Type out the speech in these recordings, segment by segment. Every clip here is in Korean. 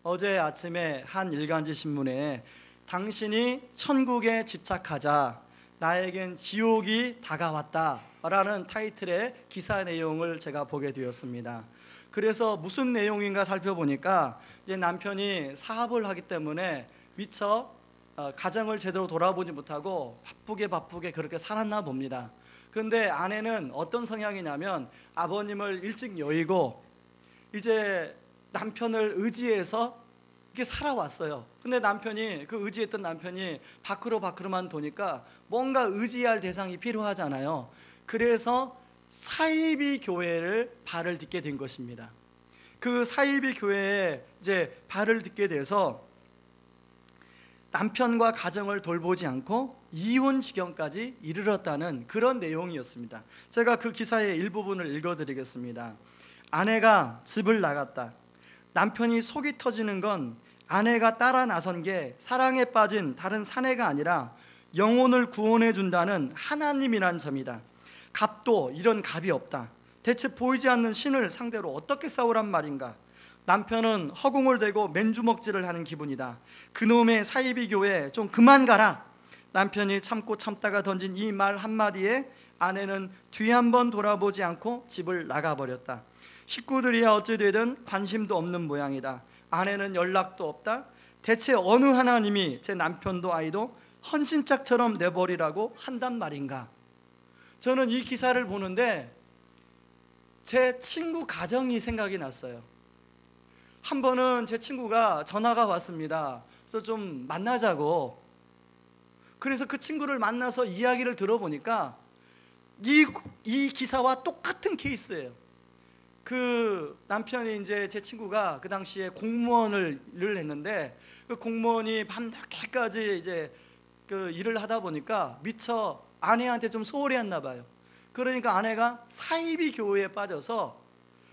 어제 아침에 한 일간지 신문에 당신이 천국에 집착하자 나에겐 지옥이 다가왔다 라는 타이틀의 기사 내용을 제가 보게 되었습니다. 그래서 무슨 내용인가 살펴보니까 이제 남편이 사업을 하기 때문에 미처 가정을 제대로 돌아보지 못하고 바쁘게 그렇게 살았나 봅니다. 그런데 아내는 어떤 성향이냐면 아버님을 일찍 여의고 이제 남편을 의지해서 이렇게 살아왔어요. 근데 남편이 그 의지했던 남편이 밖으로만 도니까 뭔가 의지할 대상이 필요하잖아요. 그래서 사이비 교회를 발을 딛게 된 것입니다. 그 사이비 교회에 이제 발을 딛게 돼서 남편과 가정을 돌보지 않고 이혼 지경까지 이르렀다는 그런 내용이었습니다. 제가 그 기사의 일부분을 읽어드리겠습니다. 아내가 집을 나갔다. 남편이 속이 터지는 건 아내가 따라 나선 게 사랑에 빠진 다른 사내가 아니라 영혼을 구원해 준다는 하나님이란 점이다. 갑도 이런 갑이 없다. 대체 보이지 않는 신을 상대로 어떻게 싸우란 말인가. 남편은 허공을 대고 맨주먹질을 하는 기분이다. 그놈의 사이비 교회 좀 그만 가라. 남편이 참고 참다가 던진 이 말 한마디에 아내는 뒤 한번 돌아보지 않고 집을 나가버렸다. 식구들이야 어찌 되든 관심도 없는 모양이다. 아내는 연락도 없다. 대체 어느 하나님이 제 남편도 아이도 헌신짝처럼 내버리라고 한단 말인가. 저는 이 기사를 보는데 제 친구 가정이 생각이 났어요. 한 번은 제 친구가 전화가 왔습니다. 그래서 좀 만나자고. 그래서 그 친구를 만나서 이야기를 들어보니까 이 기사와 똑같은 케이스예요. 그 남편이 이제 제 친구가 그 당시에 공무원을 했는데 그 공무원이 밤늦게까지 이제 그 일을 하다 보니까 미처 아내한테 좀 소홀했나 봐요. 그러니까 아내가 사이비 교회에 빠져서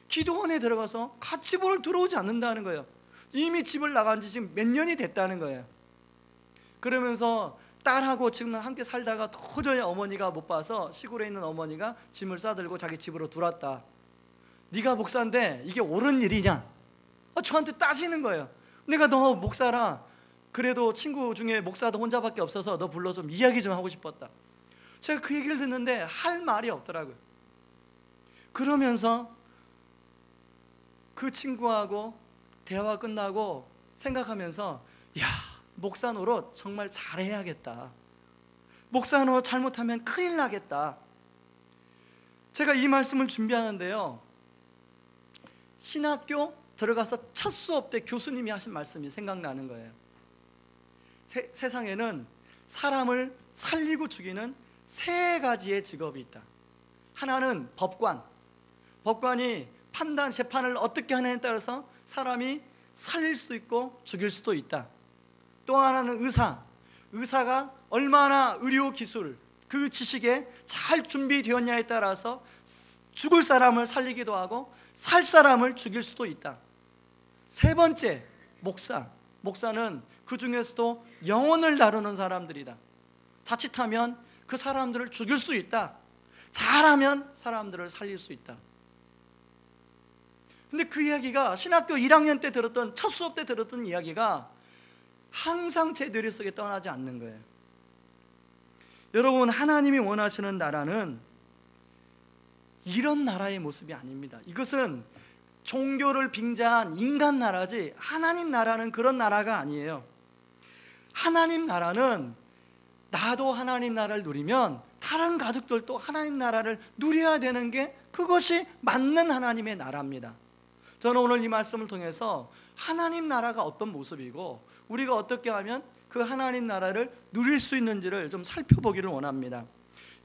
기도원에 들어가서 같이 문을 들어오지 않는다는 거예요. 이미 집을 나간 지 지금 몇 년이 됐다는 거예요. 그러면서 딸하고 지금 함께 살다가 도저히 어머니가 못 봐서 시골에 있는 어머니가 짐을 싸들고 자기 집으로 들어왔다. 네가 목사인데 이게 옳은 일이냐? 저한테 따지는 거예요. 내가 너 목사라. 그래도 친구 중에 목사도 혼자밖에 없어서 너 불러서 좀 이야기 좀 하고 싶었다. 제가 그 얘기를 듣는데 할 말이 없더라고요. 그러면서 그 친구하고 대화 끝나고 생각하면서 야, 목사 노릇 정말 잘해야겠다. 목사 노릇 잘못하면 큰일 나겠다. 제가 이 말씀을 준비하는데요, 신학교 들어가서 첫 수업 때 교수님이 하신 말씀이 생각나는 거예요. 세상에는 사람을 살리고 죽이는 세 가지의 직업이 있다. 하나는 법관. 법관이 판단, 재판을 어떻게 하느냐에 따라서 사람이 살릴 수도 있고 죽일 수도 있다. 또 하나는 의사. 의사가 얼마나 의료 기술, 그 지식에 잘 준비되었냐에 따라서 죽을 사람을 살리기도 하고 살 사람을 죽일 수도 있다. 세 번째, 목사. 목사는 그 중에서도 영혼을 다루는 사람들이다. 자칫하면 그 사람들을 죽일 수 있다. 잘하면 사람들을 살릴 수 있다. 근데 그 이야기가 신학교 1학년 때 들었던, 첫 수업 때 들었던 이야기가 항상 제 뇌리 속에 떠나지 않는 거예요. 여러분, 하나님이 원하시는 나라는 이런 나라의 모습이 아닙니다. 이것은 종교를 빙자한 인간 나라지 하나님 나라는 그런 나라가 아니에요. 하나님 나라는 나도 하나님 나라를 누리면 다른 가족들도 하나님 나라를 누려야 되는 게 그것이 맞는 하나님의 나라입니다. 저는 오늘 이 말씀을 통해서 하나님 나라가 어떤 모습이고 우리가 어떻게 하면 그 하나님 나라를 누릴 수 있는지를 좀 살펴보기를 원합니다.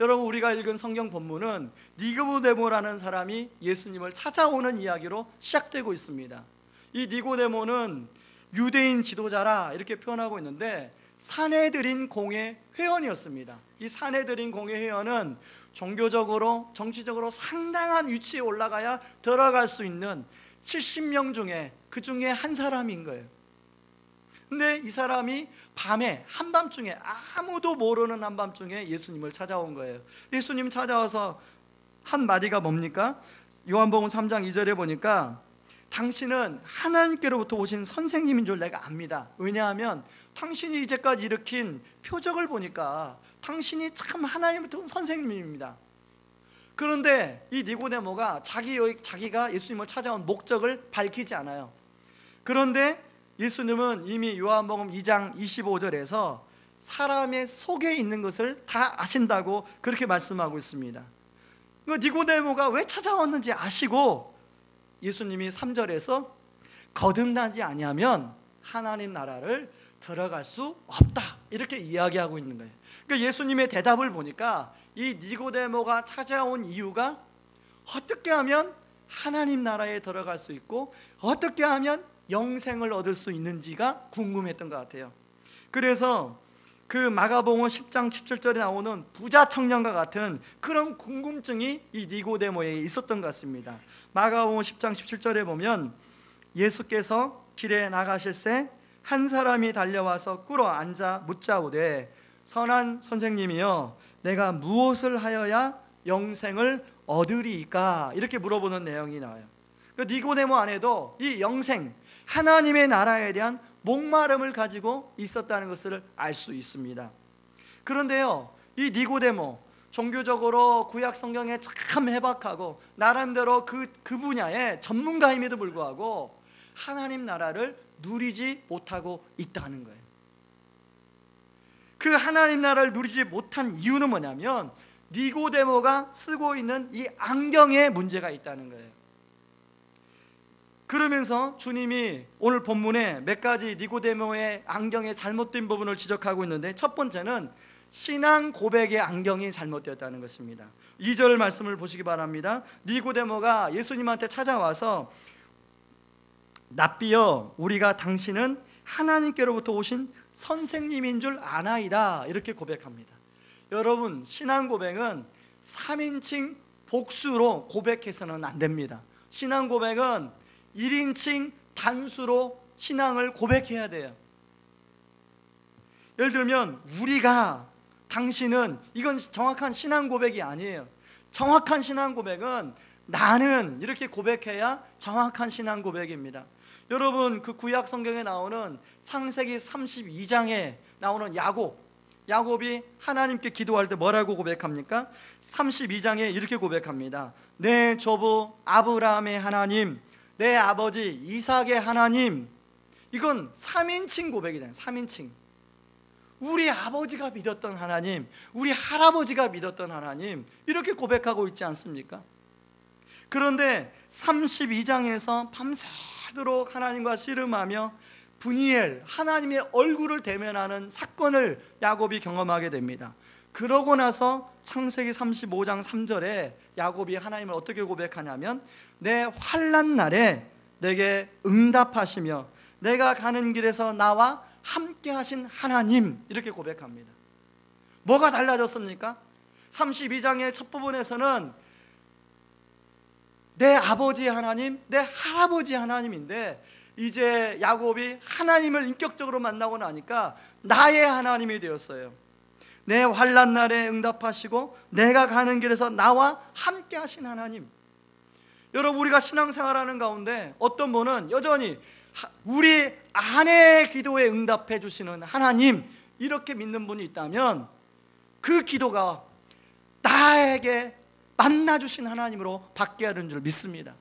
여러분, 우리가 읽은 성경 본문은 니고데모라는 사람이 예수님을 찾아오는 이야기로 시작되고 있습니다. 이 니고데모는 유대인 지도자라 이렇게 표현하고 있는데 산헤드린 공회 회원이었습니다. 이 산헤드린 공회 회원은 종교적으로, 정치적으로 상당한 위치에 올라가야 들어갈 수 있는 70명 중에 그 중에 한 사람인 거예요. 근데 이 사람이 밤에, 한밤중에, 아무도 모르는 한밤중에 예수님을 찾아온 거예요. 예수님 찾아와서 한 마디가 뭡니까? 요한복음 3장 2절에 보니까 당신은 하나님께로부터 오신 선생님인 줄 내가 압니다. 왜냐하면 당신이 이제까지 일으킨 표적을 보니까 당신이 참 하나님부터 온 선생님입니다. 그런데 이 니고데모가 자기가 예수님을 찾아온 목적을 밝히지 않아요. 그런데 예수님은 이미 요한복음 2장 25절에서 사람의 속에 있는 것을 다 아신다고 그렇게 말씀하고 있습니다. 니고데모가 왜 찾아왔는지 아시고 예수님이 3절에서 거듭나지 아니하면 하나님 나라를 들어갈 수 없다 이렇게 이야기하고 있는 거예요. 그러니까 예수님의 대답을 보니까 이 니고데모가 찾아온 이유가 어떻게 하면 하나님 나라에 들어갈 수 있고 어떻게 하면 영생을 얻을 수 있는지가 궁금했던 것 같아요. 그래서 그 마가복음 10장 17절에 나오는 부자 청년과 같은 그런 궁금증이 이 니고데모에게 있었던 것 같습니다. 마가복음 10장 17절에 보면 예수께서 길에 나가실새 한 사람이 달려와서 꿇어 앉아 묻자오되 선한 선생님이여 내가 무엇을 하여야 영생을 얻으리이까 이렇게 물어보는 내용이 나와요. 그 니고데모 안에도 이 영생 하나님의 나라에 대한 목마름을 가지고 있었다는 것을 알 수 있습니다. 그런데요, 이 니고데모 종교적으로 구약 성경에 참 해박하고 나름대로 그 분야의 전문가임에도 불구하고 하나님 나라를 누리지 못하고 있다는 거예요. 그 하나님 나라를 누리지 못한 이유는 뭐냐면 니고데모가 쓰고 있는 이 안경에 문제가 있다는 거예요. 그러면서 주님이 오늘 본문에 몇 가지 니고데모의 안경의 잘못된 부분을 지적하고 있는데 첫 번째는 신앙 고백의 안경이 잘못되었다는 것입니다. 2절 말씀을 보시기 바랍니다. 니고데모가 예수님한테 찾아와서 랍비여 우리가 당신은 하나님께로부터 오신 선생님인 줄 아나이다 이렇게 고백합니다. 여러분 신앙 고백은 3인칭 복수로 고백해서는 안 됩니다. 신앙 고백은 1인칭 단수로 신앙을 고백해야 돼요. 예를 들면 우리가 당신은 이건 정확한 신앙 고백이 아니에요. 정확한 신앙 고백은 나는 이렇게 고백해야 정확한 신앙 고백입니다. 여러분 그 구약 성경에 나오는 창세기 32장에 나오는 야곱이 하나님께 기도할 때 뭐라고 고백합니까? 32장에 이렇게 고백합니다. 내 조부 아브라함의 하나님 내 아버지 이삭의 하나님. 이건 3인칭 고백이잖아요. 3인칭. 우리 아버지가 믿었던 하나님, 우리 할아버지가 믿었던 하나님 이렇게 고백하고 있지 않습니까? 그런데 32장에서 밤새도록 하나님과 씨름하며 브니엘 하나님의 얼굴을 대면하는 사건을 야곱이 경험하게 됩니다. 그러고 나서 창세기 35장 3절에 야곱이 하나님을 어떻게 고백하냐면 내 환난 날에 내게 응답하시며 내가 가는 길에서 나와 함께 하신 하나님 이렇게 고백합니다. 뭐가 달라졌습니까? 32장의 첫 부분에서는 내 아버지 하나님, 내 할아버지 하나님인데 이제 야곱이 하나님을 인격적으로 만나고 나니까 나의 하나님이 되었어요. 내 환난 날에 응답하시고 내가 가는 길에서 나와 함께 하신 하나님. 여러분 우리가 신앙생활하는 가운데 어떤 분은 여전히 우리 아내의 기도에 응답해 주시는 하나님 이렇게 믿는 분이 있다면 그 기도가 나에게 만나주신 하나님으로 바뀌어야 하는 줄 믿습니다.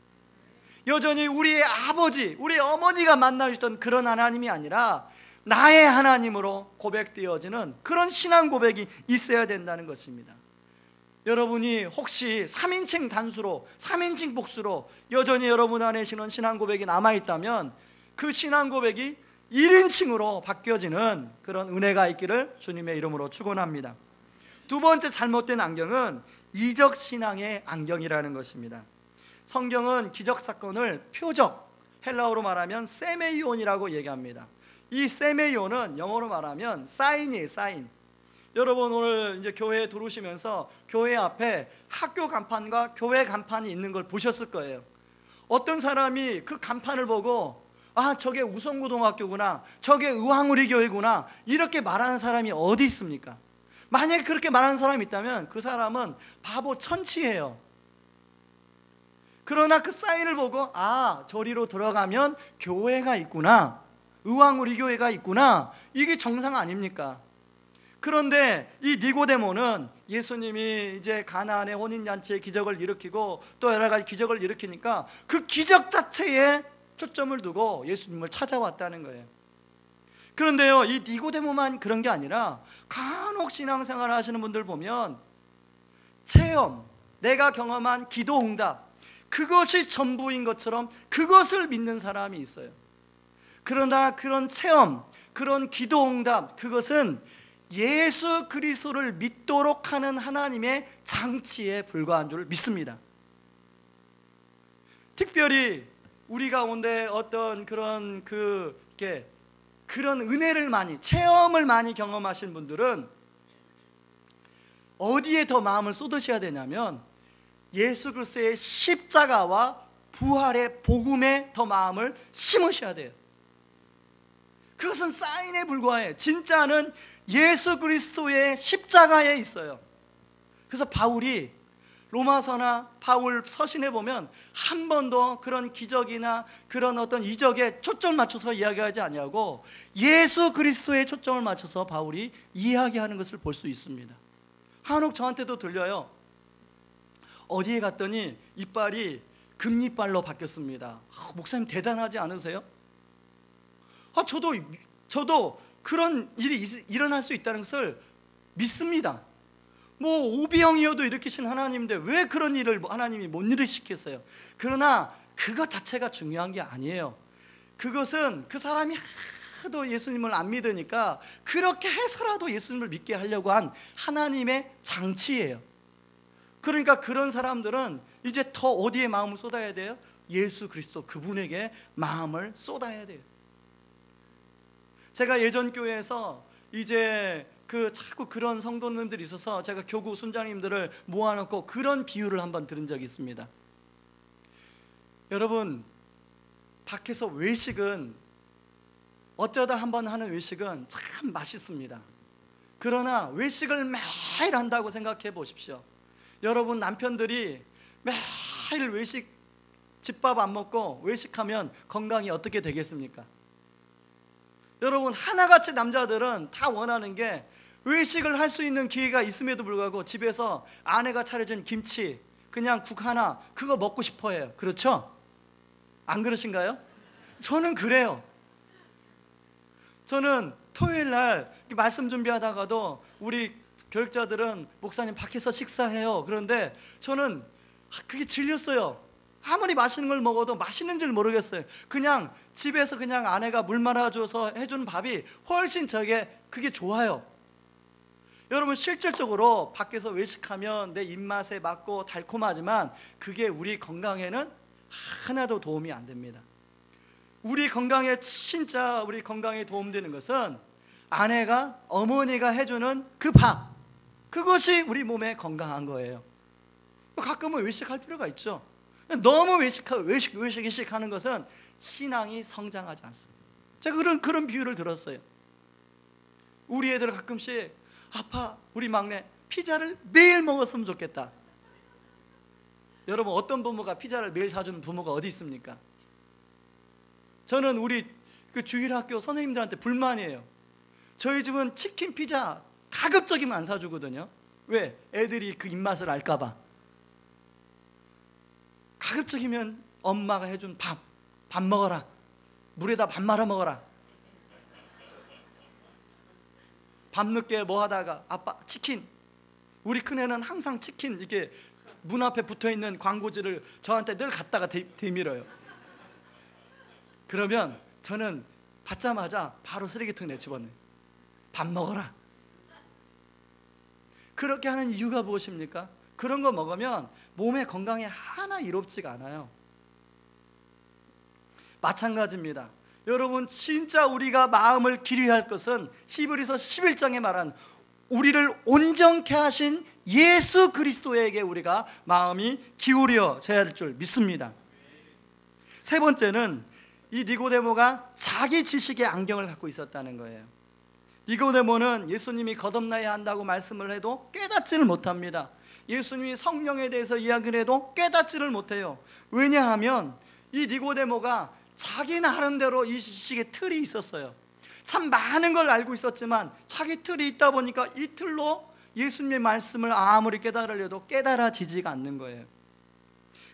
여전히 우리의 아버지, 우리 어머니가 만나주셨던 그런 하나님이 아니라 나의 하나님으로 고백되어지는 그런 신앙 고백이 있어야 된다는 것입니다. 여러분이 혹시 3인칭 단수로 3인칭 복수로 여전히 여러분 안에 신은 신앙 고백이 남아있다면 그 신앙 고백이 1인칭으로 바뀌어지는 그런 은혜가 있기를 주님의 이름으로 축원합니다. 두 번째 잘못된 안경은 이적 신앙의 안경이라는 것입니다. 성경은 기적 사건을 표적, 헬라어로 말하면 세메이온이라고 얘기합니다. 이 세메이온은 영어로 말하면 사인이에요. 사인. 여러분 오늘 이제 교회에 들어오시면서 교회 앞에 학교 간판과 교회 간판이 있는 걸 보셨을 거예요. 어떤 사람이 그 간판을 보고 아 저게 우성고등학교구나, 저게 의왕우리교회구나 이렇게 말하는 사람이 어디 있습니까? 만약에 그렇게 말하는 사람이 있다면 그 사람은 바보 천치예요. 그러나 그 사인을 보고 저리로 들어가면 교회가 있구나, 의왕우리 교회가 있구나, 이게 정상 아닙니까? 그런데 이 니고데모는 예수님이 이제 가나안의 혼인잔치의 기적을 일으키고 또 여러 가지 기적을 일으키니까 그 기적 자체에 초점을 두고 예수님을 찾아왔다는 거예요. 그런데요, 이 니고데모만 그런 게 아니라 간혹 신앙생활 하시는 분들 보면 체험, 내가 경험한 기도 응답, 그것이 전부인 것처럼 그것을 믿는 사람이 있어요. 그러나 그런 체험, 그런 기도 응답, 그것은 예수 그리스도를 믿도록 하는 하나님의 장치에 불과한 줄 믿습니다. 특별히 우리 가운데 어떤 그런 그런 은혜를 많이, 체험을 많이 경험하신 분들은 어디에 더 마음을 쏟으셔야 되냐면 예수 그리스도의 십자가와 부활의 복음에 더 마음을 심으셔야 돼요. 그것은 사인에 불과해. 진짜는 예수 그리스도의 십자가에 있어요. 그래서 바울이 로마서나 바울 서신에 보면 한 번도 그런 기적이나 그런 어떤 이적에 초점을 맞춰서 이야기하지 아니하고 예수 그리스도에 초점을 맞춰서 바울이 이야기하는 것을 볼 수 있습니다. 간혹 저한테도 들려요. 어디에 갔더니 이빨이 금이빨로 바뀌었습니다. 목사님 대단하지 않으세요? 저도 그런 일이 일어날 수 있다는 것을 믿습니다. 오비형이어도 일으키신 하나님인데 왜 그런 일을 하나님이 못 일으키겠어요? 그러나 그것 자체가 중요한 게 아니에요. 그것은 그 사람이 하도 예수님을 안 믿으니까 그렇게 해서라도 예수님을 믿게 하려고 한 하나님의 장치예요. 그러니까 그런 사람들은 이제 더 어디에 마음을 쏟아야 돼요? 예수 그리스도 그분에게 마음을 쏟아야 돼요. 제가 예전 교회에서 이제 자꾸 그런 성도님들이 있어서 제가 교구 순장님들을 모아놓고 그런 비유를 한번 들은 적이 있습니다. 여러분, 밖에서 외식은 어쩌다 한번 하는 외식은 참 맛있습니다. 그러나 외식을 매일 한다고 생각해 보십시오. 여러분 남편들이 매일 외식, 집밥 안 먹고 외식하면 건강이 어떻게 되겠습니까? 여러분 하나같이 남자들은 다 원하는 게 외식을 할 수 있는 기회가 있음에도 불구하고 집에서 아내가 차려준 김치, 그냥 국 하나, 그거 먹고 싶어 해요. 그렇죠? 안 그러신가요? 저는 그래요. 저는 토요일 날 말씀 준비하다가도 우리 교육자들은 목사님 밖에서 식사해요. 그런데 저는 그게 질렸어요. 아무리 맛있는 걸 먹어도 맛있는 줄 모르겠어요. 그냥 집에서 그냥 아내가 물 말아줘서 해준 밥이 훨씬 그게 좋아요. 여러분 실질적으로 밖에서 외식하면 내 입맛에 맞고 달콤하지만 그게 우리 건강에는 하나도 도움이 안 됩니다. 우리 건강에 진짜 우리 건강에 도움되는 것은 아내가, 어머니가 해주는 그 밥, 그것이 우리 몸에 건강한 거예요. 가끔은 외식할 필요가 있죠. 너무 외식하는 것은 신앙이 성장하지 않습니다. 제가 그런 비유를 들었어요. 우리 애들 가끔씩 아빠, 우리 막내 피자를 매일 먹었으면 좋겠다. 여러분 어떤 부모가 피자를 매일 사주는 부모가 어디 있습니까? 저는 우리 주일학교 선생님들한테 불만이에요. 저희 집은 치킨, 피자 가급적이면 안 사주거든요. 왜? 애들이 그 입맛을 알까 봐. 가급적이면 엄마가 해준 밥 먹어라. 물에다 밥 말아 먹어라. 밤늦게 뭐 하다가 아빠 치킨. 우리 큰애는 항상 치킨 이렇게 문 앞에 붙어있는 광고지를 저한테 늘 갖다가 대밀어요. 그러면 저는 받자마자 바로 쓰레기통에 내집어넣어요. 밥 먹어라. 그렇게 하는 이유가 무엇입니까? 그런 거 먹으면 몸의 건강에 하나 이롭지가 않아요. 마찬가지입니다. 여러분 진짜 우리가 마음을 기르어야 할 것은 히브리서 11장에 말한 우리를 온전케 하신 예수 그리스도에게 우리가 마음이 기울여져야 할 줄 믿습니다. 세 번째는 이 니고데모가 자기 지식의 안경을 갖고 있었다는 거예요. 니고데모는 예수님이 거듭나야 한다고 말씀을 해도 깨닫지를 못합니다. 예수님이 성령에 대해서 이야기를 해도 깨닫지를 못해요. 왜냐하면 이 니고데모가 자기 나름대로 이 지식의 틀이 있었어요. 참 많은 걸 알고 있었지만 자기 틀이 있다 보니까 이 틀로 예수님의 말씀을 아무리 깨달으려도 깨달아지지가 않는 거예요.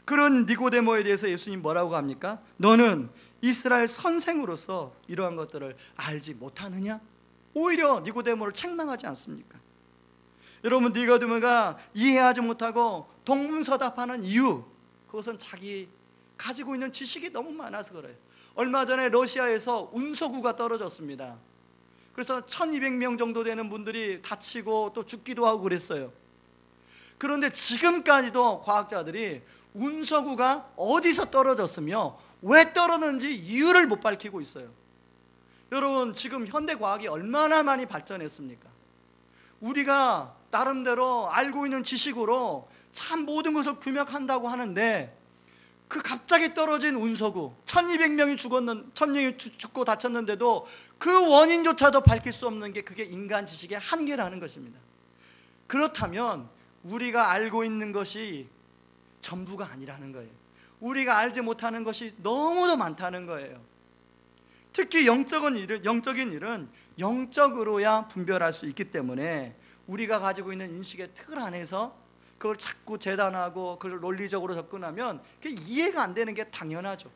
그런 니고데모에 대해서 예수님 뭐라고 합니까? 너는 이스라엘 선생으로서 이러한 것들을 알지 못하느냐? 오히려 니고데모를 책망하지 않습니까? 여러분, 니고데모가 이해하지 못하고 동문서답하는 이유, 그것은 자기 가지고 있는 지식이 너무 많아서 그래요. 얼마 전에 러시아에서 운석우가 떨어졌습니다. 그래서 1200명 정도 되는 분들이 다치고 또 죽기도 하고 그랬어요. 그런데 지금까지도 과학자들이 운석우가 어디서 떨어졌으며 왜 떨어졌는지 이유를 못 밝히고 있어요. 여러분, 지금 현대 과학이 얼마나 많이 발전했습니까? 우리가 나름대로 알고 있는 지식으로 참 모든 것을 규명한다고 하는데, 그 갑자기 떨어진 운석우 1200명이 죽고 다쳤는데도 그 원인조차도 밝힐 수 없는 게 그게 인간 지식의 한계라는 것입니다. 그렇다면 우리가 알고 있는 것이 전부가 아니라는 거예요. 우리가 알지 못하는 것이 너무도 많다는 거예요. 특히 영적인 일은 영적으로야 분별할 수 있기 때문에 우리가 가지고 있는 인식의 틀 안에서 그걸 자꾸 재단하고 그걸 논리적으로 접근하면 그게 이해가 안 되는 게 당연하죠.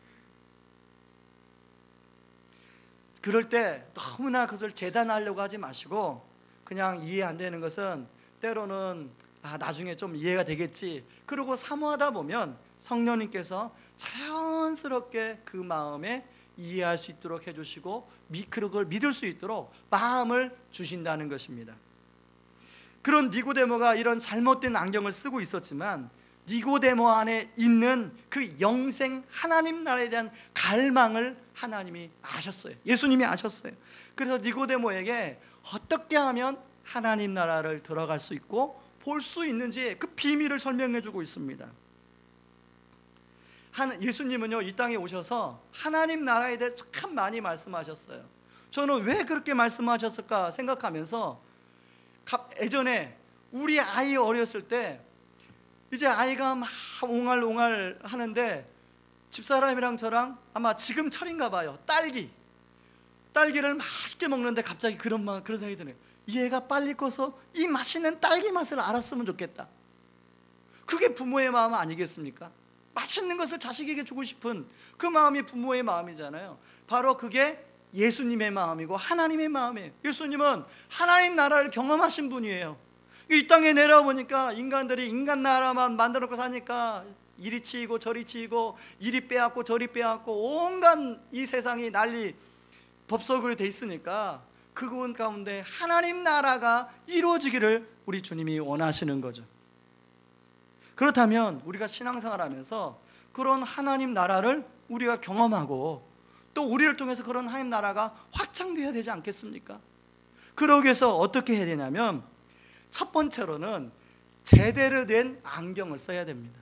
그럴 때 너무나 그것을 재단하려고 하지 마시고, 그냥 이해 안 되는 것은 때로는 나중에 좀 이해가 되겠지, 그러고 사모하다 보면 성령님께서 자연스럽게 그 마음에 이해할 수 있도록 해주시고 그걸 믿을 수 있도록 마음을 주신다는 것입니다. 그런 니고데모가 이런 잘못된 안경을 쓰고 있었지만 니고데모 안에 있는 그 영생 하나님 나라에 대한 갈망을 하나님이 아셨어요. 예수님이 아셨어요. 그래서 니고데모에게 어떻게 하면 하나님 나라를 들어갈 수 있고 볼 수 있는지 그 비밀을 설명해 주고 있습니다. 예수님은요, 이 땅에 오셔서 하나님 나라에 대해 참 많이 말씀하셨어요. 저는 왜 그렇게 말씀하셨을까 생각하면서 예전에 우리 아이 어렸을 때 이제 아이가 막 옹알옹알 하는데 집사람이랑 저랑 아마 지금 철인가 봐요. 딸기를 맛있게 먹는데 갑자기 그런 생각이 드네요. 얘가 빨리 커서 이 맛있는 딸기 맛을 알았으면 좋겠다. 그게 부모의 마음 아니겠습니까? 맛있는 것을 자식에게 주고 싶은 그 마음이 부모의 마음이잖아요. 바로 그게 예수님의 마음이고 하나님의 마음이에요. 예수님은 하나님 나라를 경험하신 분이에요. 이 땅에 내려보니까 인간들이 인간 나라만 만들어 놓고 사니까 이리 치이고 저리 치이고 이리 빼앗고 저리 빼앗고 온갖 이 세상이 난리 법석으로 돼 있으니까 그분 가운데 하나님 나라가 이루어지기를 우리 주님이 원하시는 거죠. 그렇다면 우리가 신앙생활 하면서 그런 하나님 나라를 우리가 경험하고 또 우리를 통해서 그런 하나님 나라가 확장되어야 되지 않겠습니까? 그러기 위해서 어떻게 해야 되냐면, 첫 번째로는 제대로 된 안경을 써야 됩니다.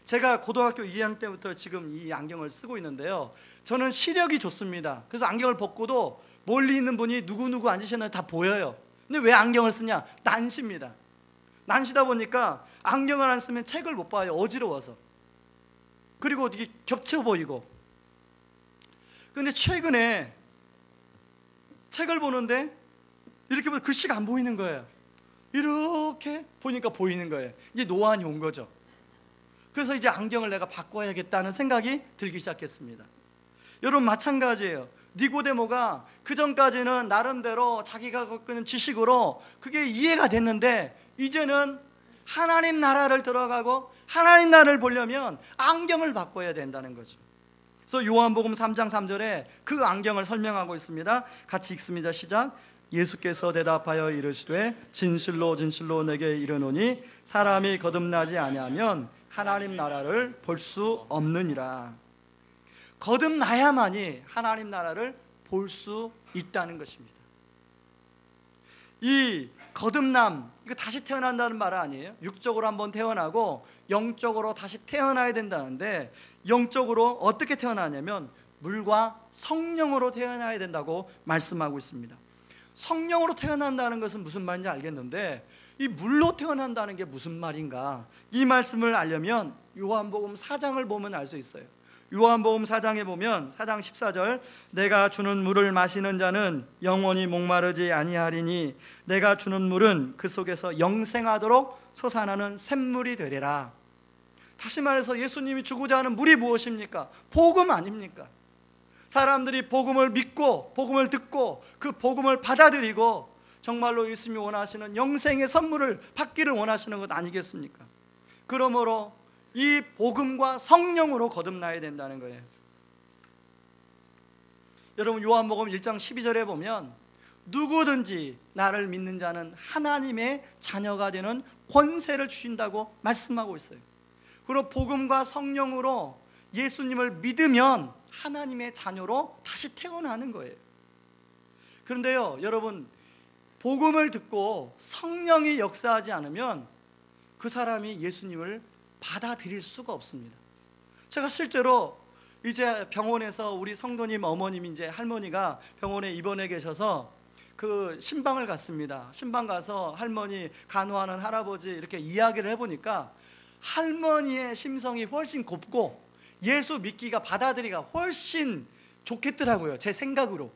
제가 고등학교 2학년 때부터 지금 이 안경을 쓰고 있는데요, 저는 시력이 좋습니다. 그래서 안경을 벗고도 멀리 있는 분이 누구누구 앉으셨는지 다 보여요. 근데 왜 안경을 쓰냐? 난시입니다. 난시다 보니까 안경을 안 쓰면 책을 못 봐요. 어지러워서. 그리고 이게 겹쳐 보이고. 근데 최근에 책을 보는데 이렇게 보면 글씨가 안 보이는 거예요. 이렇게 보니까 보이는 거예요. 이제 노안이 온 거죠. 그래서 이제 안경을 내가 바꿔야겠다는 생각이 들기 시작했습니다. 여러분, 마찬가지예요. 니고데모가 그전까지는 나름대로 자기가 갖고 있는 지식으로 그게 이해가 됐는데, 이제는 하나님 나라를 들어가고 하나님 나라를 보려면 안경을 바꿔야 된다는 거죠. 그래서 요한복음 3장 3절에 그 안경을 설명하고 있습니다. 같이 읽습니다. 시작. 예수께서 대답하여 이르시되 진실로 진실로 내게 이르노니 사람이 거듭나지 아니하면 하나님 나라를 볼 수 없느니라. 거듭나야만이 하나님 나라를 볼 수 있다는 것입니다. 이 거듭남, 이거 다시 태어난다는 말 아니에요? 육적으로 한번 태어나고 영적으로 다시 태어나야 된다는데, 영적으로 어떻게 태어나냐면 물과 성령으로 태어나야 된다고 말씀하고 있습니다. 성령으로 태어난다는 것은 무슨 말인지 알겠는데, 이 물로 태어난다는 게 무슨 말인가? 이 말씀을 알려면 요한복음 4장을 보면 알 수 있어요. 요한복음 4장에 보면 4장 14절, 내가 주는 물을 마시는 자는 영원히 목마르지 아니하리니 내가 주는 물은 그 속에서 영생하도록 솟아나는 샘물이 되리라. 다시 말해서 예수님이 주고자 하는 물이 무엇입니까? 복음 아닙니까? 사람들이 복음을 믿고 복음을 듣고 그 복음을 받아들이고 정말로 예수님이 원하시는 영생의 선물을 받기를 원하시는 것 아니겠습니까? 그러므로 이 복음과 성령으로 거듭나야 된다는 거예요. 여러분, 요한복음 1장 12절에 보면 누구든지 나를 믿는 자는 하나님의 자녀가 되는 권세를 주신다고 말씀하고 있어요. 그리고 복음과 성령으로 예수님을 믿으면 하나님의 자녀로 다시 태어나는 거예요. 그런데요, 여러분, 복음을 듣고 성령이 역사하지 않으면 그 사람이 예수님을 받아들일 수가 없습니다. 제가 실제로 이제 병원에서 우리 성도님 어머님, 이제 할머니가 병원에 입원해 계셔서 그 신방을 갔습니다. 신방 가서 할머니 간호하는 할아버지 이렇게 이야기를 해보니까 할머니의 심성이 훨씬 곱고 예수 믿기가 받아들이기가 훨씬 좋겠더라고요. 제 생각으로.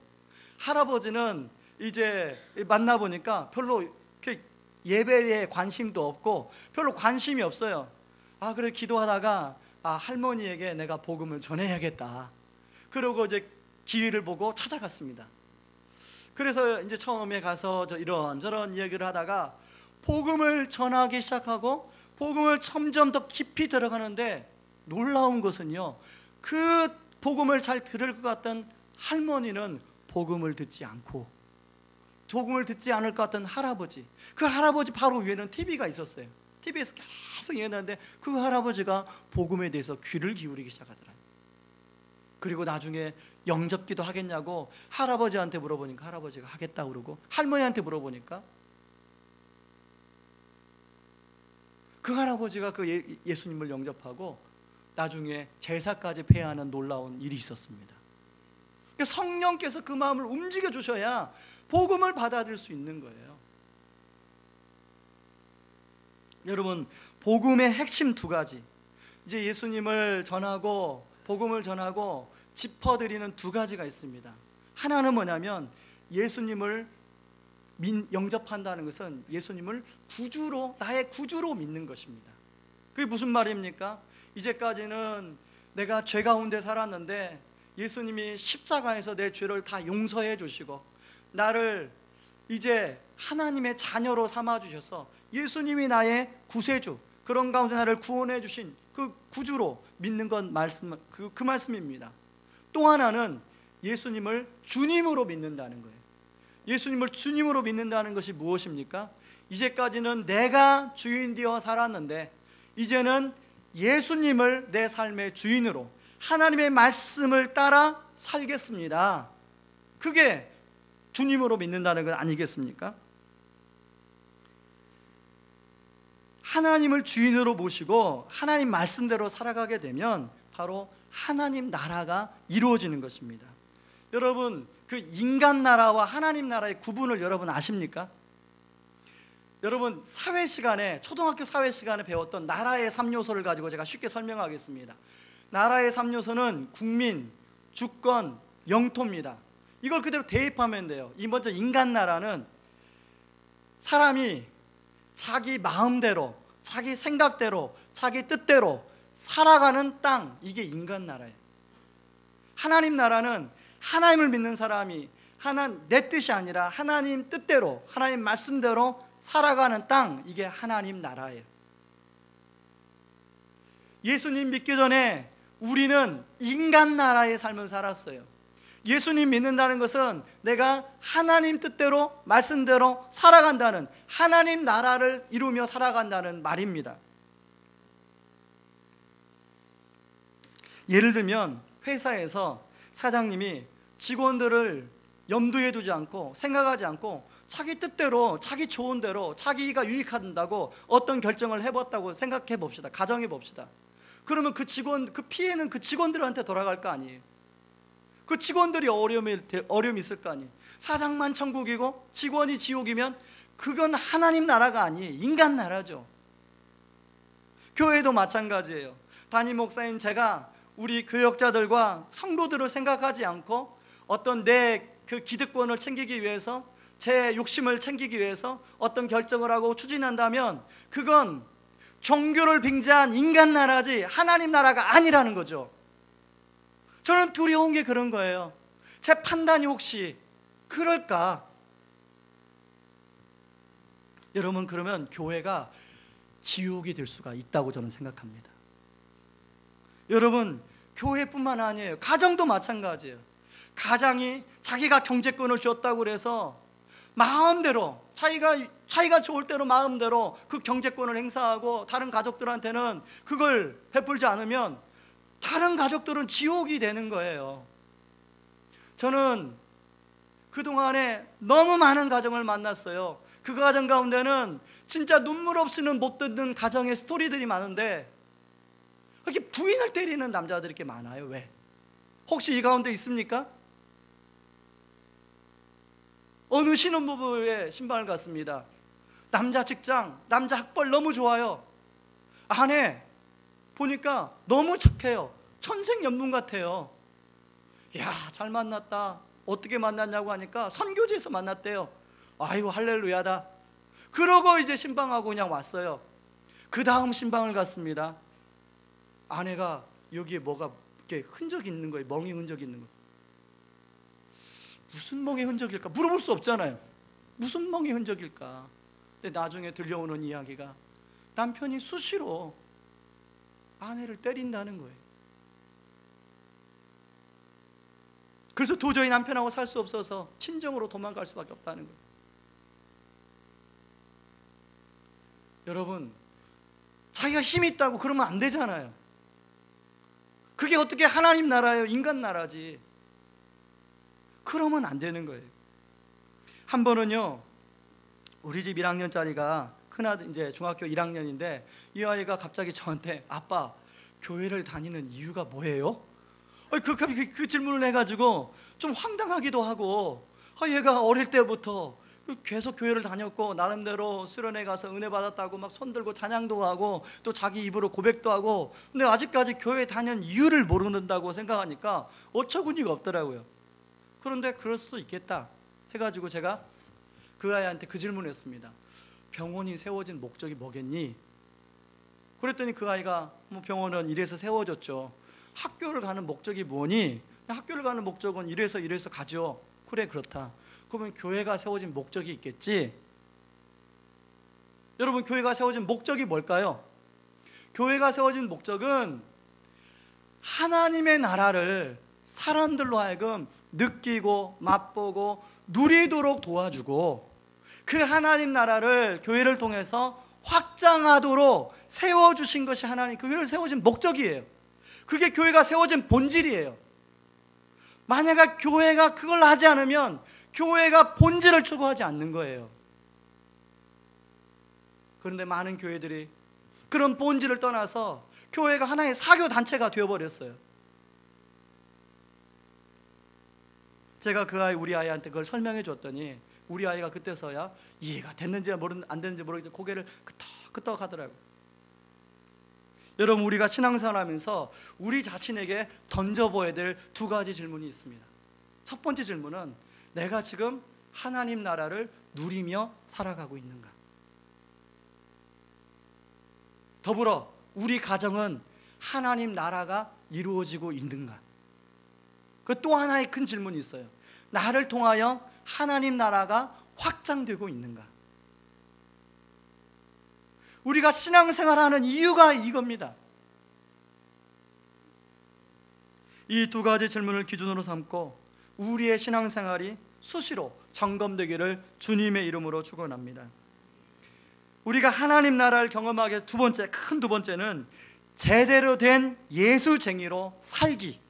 할아버지는 이제 만나보니까 별로 이렇게 예배에 관심도 없고 별로 관심이 없어요. 그래 기도하다가 할머니에게 내가 복음을 전해야겠다. 그러고 이제 기회를 보고 찾아갔습니다. 그래서 이제 처음에 가서 이런저런 이야기를 하다가 복음을 전하기 시작하고 복음을 점점 더 깊이 들어가는데 놀라운 것은요, 그 복음을 잘 들을 것 같던 할머니는 복음을 듣지 않고 복음을 듣지 않을 것 같던 할아버지, 그 할아버지 바로 위에는 TV가 있었어요. TV에서 계속 얘기하는데 그 할아버지가 복음에 대해서 귀를 기울이기 시작하더라고요. 그리고 나중에 영접기도 하겠냐고 할아버지한테 물어보니까 할아버지가 하겠다고 그러고, 할머니한테 물어보니까 그 할아버지가 그 예수님을 영접하고 나중에 제사까지 폐하는 놀라운 일이 있었습니다. 그러니까 성령께서 그 마음을 움직여 주셔야 복음을 받아들일 수 있는 거예요. 여러분, 복음의 핵심 두 가지, 이제 예수님을 전하고 복음을 전하고 짚어드리는 두 가지가 있습니다. 하나는 뭐냐면 예수님을 영접한다는 것은 예수님을 구주로, 나의 구주로 믿는 것입니다. 그게 무슨 말입니까? 이제까지는 내가 죄 가운데 살았는데 예수님이 십자가에서 내 죄를 다 용서해 주시고 나를 이제 하나님의 자녀로 삼아 주셔서 예수님이 나의 구세주, 그런 가운데 나를 구원해 주신 그 구주로 믿는 건 그 말씀입니다. 또 하나는 예수님을 주님으로 믿는다는 거예요. 예수님을 주님으로 믿는다는 것이 무엇입니까? 이제까지는 내가 주인 되어 살았는데 이제는 예수님을 내 삶의 주인으로 하나님의 말씀을 따라 살겠습니다. 그게 주님으로 믿는다는 건 아니겠습니까? 하나님을 주인으로 모시고 하나님 말씀대로 살아가게 되면 바로 하나님 나라가 이루어지는 것입니다. 여러분, 그 인간 나라와 하나님 나라의 구분을 여러분 아십니까? 여러분, 사회 시간에, 초등학교 사회 시간에 배웠던 나라의 3요소를 가지고 제가 쉽게 설명하겠습니다. 나라의 3요소는 국민, 주권, 영토입니다. 이걸 그대로 대입하면 돼요. 이 먼저 인간 나라는 사람이 자기 마음대로, 자기 생각대로, 자기 뜻대로 살아가는 땅, 이게 인간 나라예요. 하나님 나라는 하나님을 믿는 사람이 내 뜻이 아니라 하나님 뜻대로, 하나님 말씀대로 살아가는 땅, 이게 하나님 나라예요. 예수님 믿기 전에 우리는 인간 나라의 삶을 살았어요. 예수님 믿는다는 것은 내가 하나님 뜻대로, 말씀대로 살아간다는, 하나님 나라를 이루며 살아간다는 말입니다. 예를 들면 회사에서 사장님이 직원들을 염두에 두지 않고 생각하지 않고 자기 뜻대로, 자기 좋은 대로, 자기가 유익한다고 어떤 결정을 해봤다고 생각해 봅시다. 가정해 봅시다. 그러면 그 피해는 그 직원들한테 돌아갈 거 아니에요. 그 직원들이 어려움이 있을 거 아니에요. 사장만 천국이고 직원이 지옥이면 그건 하나님 나라가 아니에요. 인간 나라죠. 교회도 마찬가지예요. 담임 목사인 제가 우리 교역자들과 성도들을 생각하지 않고 어떤 내 그 기득권을 챙기기 위해서, 제 욕심을 챙기기 위해서 어떤 결정을 하고 추진한다면 그건 종교를 빙자한 인간 나라지 하나님 나라가 아니라는 거죠. 저는 두려운 게 그런 거예요. 제 판단이 혹시 그럴까? 여러분, 그러면 교회가 지옥이 될 수가 있다고 저는 생각합니다. 여러분, 교회뿐만 아니에요. 가정도 마찬가지예요. 가장이 자기가 경제권을 줬다고 그래서 마음대로 자기가 좋을 대로 마음대로 그 경제권을 행사하고 다른 가족들한테는 그걸 베풀지 않으면 다른 가족들은 지옥이 되는 거예요. 저는 그동안에 너무 많은 가정을 만났어요. 그 가정 가운데는 진짜 눈물 없이는 못 듣는 가정의 스토리들이 많은데 이렇게 부인을 때리는 남자들이 이렇게 많아요. 왜? 혹시 이 가운데 있습니까? 어느 신혼부부의 신방을 갔습니다. 남자 직장, 남자 학벌 너무 좋아요. 아내 보니까 너무 착해요. 천생연분 같아요. 야, 잘 만났다. 어떻게 만났냐고 하니까 선교지에서 만났대요. 아이고, 할렐루야다. 그러고 이제 신방하고 그냥 왔어요. 그 다음 신방을 갔습니다. 아내가 여기에 뭐가 이렇게 흔적이 있는 거예요. 멍이 흔적이 있는 거예요. 무슨 멍의 흔적일까? 물어볼 수 없잖아요. 무슨 멍의 흔적일까? 근데 나중에 들려오는 이야기가 남편이 수시로 아내를 때린다는 거예요. 그래서 도저히 남편하고 살 수 없어서 친정으로 도망갈 수밖에 없다는 거예요. 여러분, 자기가 힘이 있다고 그러면 안 되잖아요. 그게 어떻게 하나님 나라예요? 인간 나라지. 그러면 안 되는 거예요. 한 번은요, 우리 집 1학년짜리가 큰아들, 이제 중학교 1학년인데 이 아이가 갑자기 저한테 아빠, 교회를 다니는 이유가 뭐예요? 그 질문을 해가지고 좀 황당하기도 하고, 얘가 어릴 때부터 계속 교회를 다녔고 나름대로 수련회 가서 은혜 받았다고 막 손들고 찬양도 하고 또 자기 입으로 고백도 하고, 근데 아직까지 교회 다니는 이유를 모른다고 생각하니까 어처구니가 없더라고요. 그런데 그럴 수도 있겠다 해가지고 제가 그 아이한테 그 질문을 했습니다. 병원이 세워진 목적이 뭐겠니? 그랬더니 그 아이가 뭐 병원은 이래서 세워졌죠. 학교를 가는 목적이 뭐니? 학교를 가는 목적은 이래서 가죠. 그래, 그렇다. 그러면 교회가 세워진 목적이 있겠지? 여러분, 교회가 세워진 목적이 뭘까요? 교회가 세워진 목적은 하나님의 나라를 사람들로 하여금 느끼고 맛보고 누리도록 도와주고, 그 하나님 나라를 교회를 통해서 확장하도록 세워주신 것이 하나님, 그 교회를 세워진 목적이에요. 그게 교회가 세워진 본질이에요. 만약에 교회가 그걸 하지 않으면 교회가 본질을 추구하지 않는 거예요. 그런데 많은 교회들이 그런 본질을 떠나서 교회가 하나의 사교 단체가 되어버렸어요. 제가 우리 아이한테 그걸 설명해 줬더니 우리 아이가 그때서야 이해가 됐는지 안 됐는지 모르겠지만 고개를 끄덕끄덕 하더라고요. 여러분, 우리가 신앙생활하면서 우리 자신에게 던져보아야 될 두 가지 질문이 있습니다. 첫 번째 질문은 내가 지금 하나님 나라를 누리며 살아가고 있는가? 더불어 우리 가정은 하나님 나라가 이루어지고 있는가? 그 또 하나의 큰 질문이 있어요. 나를 통하여 하나님 나라가 확장되고 있는가? 우리가 신앙생활하는 이유가 이겁니다. 이 두 가지 질문을 기준으로 삼고 우리의 신앙생활이 수시로 점검되기를 주님의 이름으로 축원합니다. 우리가 하나님 나라를 경험하게 큰 두 번째는 제대로 된 예수쟁이로 살기.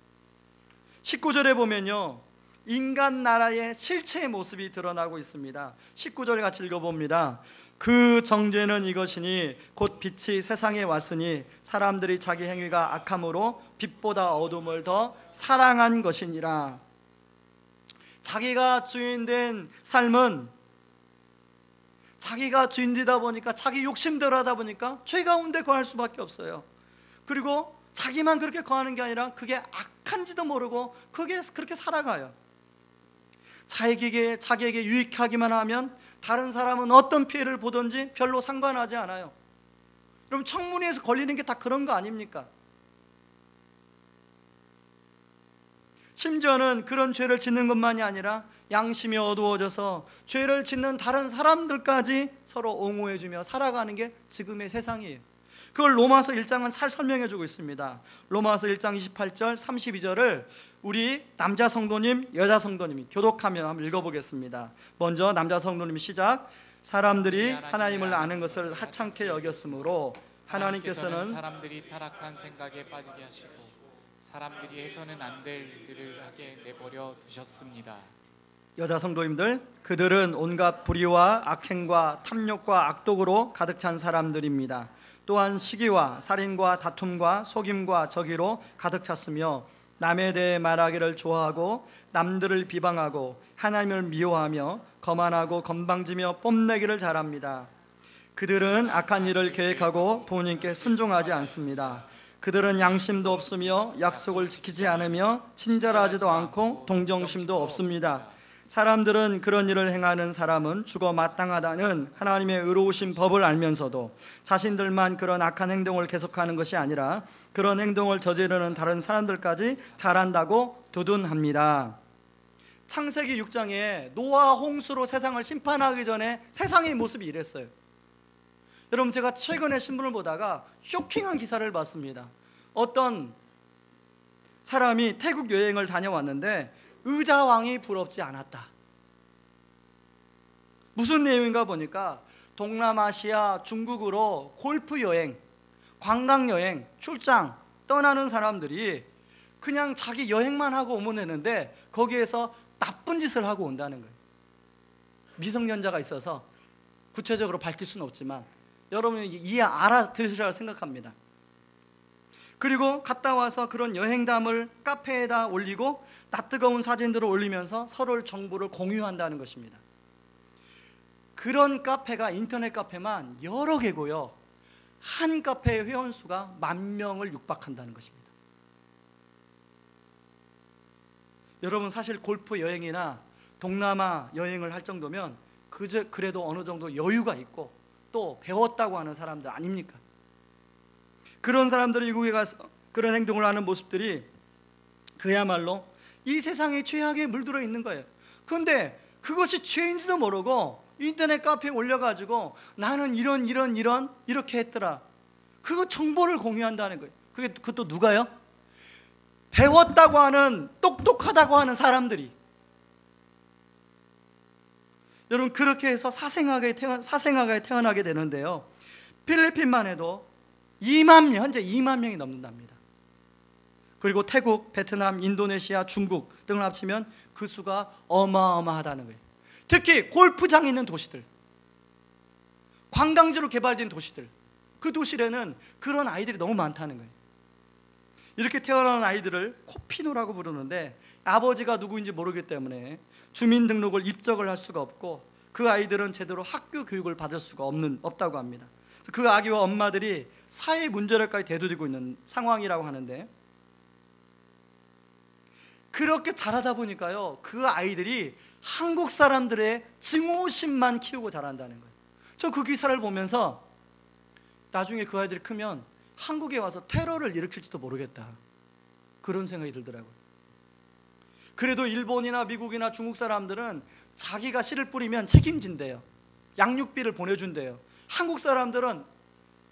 19절에 보면요, 인간 나라의 실체의 모습이 드러나고 있습니다. 19절 같이 읽어봅니다. 그 정죄는 이것이니 곧 빛이 세상에 왔으니 사람들이 자기 행위가 악함으로 빛보다 어둠을 더 사랑한 것이니라. 자기가 주인된 삶은 자기가 주인되다 보니까 자기 욕심대로 하다 보니까 죄 가운데 거할 수밖에 없어요. 그리고 자기만 그렇게 거하는 게 아니라 그게 악한지도 모르고 그렇게 살아가요. 자기에게 유익하기만 하면 다른 사람은 어떤 피해를 보든지 별로 상관하지 않아요. 여러분, 청문회에서 걸리는 게 다 그런 거 아닙니까? 심지어는 그런 죄를 짓는 것만이 아니라 양심이 어두워져서 죄를 짓는 다른 사람들까지 서로 옹호해주며 살아가는 게 지금의 세상이에요. 그걸 로마서 1장은 잘 설명해주고 있습니다. 로마서 1장 28절 32절을 우리 남자 성도님, 여자 성도님이 교독하며 한번 읽어보겠습니다. 먼저 남자 성도님 시작. 사람들이 하나님을 아는 것을 하찮게 여겼으므로 하나님께서는 사람들이 타락한 생각에 빠지게 하시고 사람들이 해서는 안 될 일들을 하게 내버려 두셨습니다. 여자 성도님들, 그들은 온갖 불의와 악행과 탐욕과 악독으로 가득 찬 사람들입니다. 또한 시기와 살인과 다툼과 속임과 저기로 가득 찼으며 남에 대해 말하기를 좋아하고 남들을 비방하고 하나님을 미워하며 거만하고 건방지며 뽐내기를 잘합니다. 그들은 악한 일을 계획하고 부모님께 순종하지 않습니다. 그들은 양심도 없으며 약속을 지키지 않으며 친절하지도 않고 동정심도 없습니다. 사람들은 그런 일을 행하는 사람은 죽어 마땅하다는 하나님의 의로우신 법을 알면서도 자신들만 그런 악한 행동을 계속하는 것이 아니라 그런 행동을 저지르는 다른 사람들까지 잘한다고 두둔합니다. 창세기 6장에 노아 홍수로 세상을 심판하기 전에 세상의 모습이 이랬어요. 여러분, 제가 최근에 신문을 보다가 쇼킹한 기사를 봤습니다. 어떤 사람이 태국 여행을 다녀왔는데 의자왕이 부럽지 않았다. 무슨 내용인가 보니까 동남아시아 중국으로 골프 여행, 관광 여행, 출장 떠나는 사람들이 그냥 자기 여행만 하고 오면 되는데 거기에서 나쁜 짓을 하고 온다는 거예요. 미성년자가 있어서 구체적으로 밝힐 수는 없지만 여러분이 알아들으시라고 생각합니다. 그리고 갔다 와서 그런 여행담을 카페에다 올리고 낯뜨거운 사진들을 올리면서 서로의 정보를 공유한다는 것입니다. 그런 카페가 인터넷 카페만 여러 개고요, 한 카페의 회원수가 10,000명을 육박한다는 것입니다. 여러분, 사실 골프 여행이나 동남아 여행을 할 정도면 그래도 어느 정도 여유가 있고 또 배웠다고 하는 사람들 아닙니까? 그런 사람들이 미국에 가서 그런 행동을 하는 모습들이 그야말로 이 세상에 최악에 물들어 있는 거예요. 그런데 그것이 죄인지도 모르고 인터넷 카페에 올려가지고 나는 이런 이렇게 했더라, 그거 정보를 공유한다는 거예요. 그것도 누가요? 배웠다고 하는, 똑똑하다고 하는 사람들이. 여러분, 그렇게 해서 사생아가 태어나게 되는데요, 필리핀만 해도 현재 2만 명이 넘는답니다. 그리고 태국, 베트남, 인도네시아, 중국 등을 합치면 그 수가 어마어마하다는 거예요. 특히 골프장이 있는 도시들, 관광지로 개발된 도시들, 그 도시에는 그런 아이들이 너무 많다는 거예요. 이렇게 태어난 아이들을 코피노라고 부르는데 아버지가 누구인지 모르기 때문에 주민등록을 입적을 할 수가 없고 그 아이들은 제대로 학교 교육을 받을 수가 없다고 합니다. 그 아기와 엄마들이 사회 문제를까지 대두되고 있는 상황이라고 하는데, 그렇게 자라다 보니까요, 그 아이들이 한국 사람들의 증오심만 키우고 자란다는 거예요. 저 그 기사를 보면서 나중에 그 아이들이 크면 한국에 와서 테러를 일으킬지도 모르겠다, 그런 생각이 들더라고요. 그래도 일본이나 미국이나 중국 사람들은 자기가 씨를 뿌리면 책임진대요. 양육비를 보내준대요. 한국 사람들은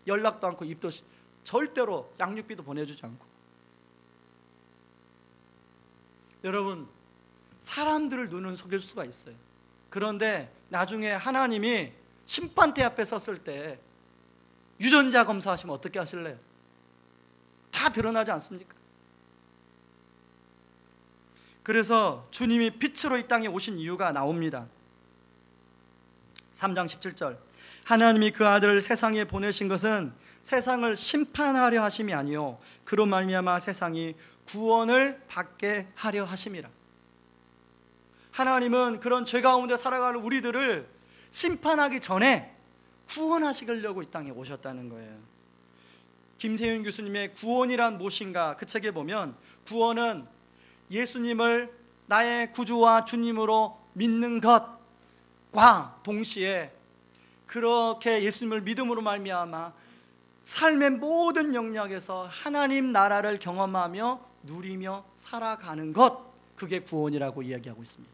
연락도 않고 절대로 양육비도 보내주지 않고. 여러분, 사람들을 눈은 속일 수가 있어요. 그런데 나중에 하나님이 심판대 앞에 섰을 때 유전자 검사하시면 어떻게 하실래요? 다 드러나지 않습니까? 그래서 주님이 빛으로 이 땅에 오신 이유가 나옵니다. 3장 17절, 하나님이 그 아들을 세상에 보내신 것은 세상을 심판하려 하심이 아니요 그로 말미암아 세상이 구원을 받게 하려 하심이라. 하나님은 그런 죄 가운데 살아가는 우리들을 심판하기 전에 구원하시려고 이 땅에 오셨다는 거예요. 김세윤 교수님의 구원이란 무엇인가 그 책에 보면 구원은 예수님을 나의 구주와 주님으로 믿는 것과 동시에 그렇게 예수님을 믿음으로 말미암아 삶의 모든 영역에서 하나님 나라를 경험하며 누리며 살아가는 것, 그게 구원이라고 이야기하고 있습니다.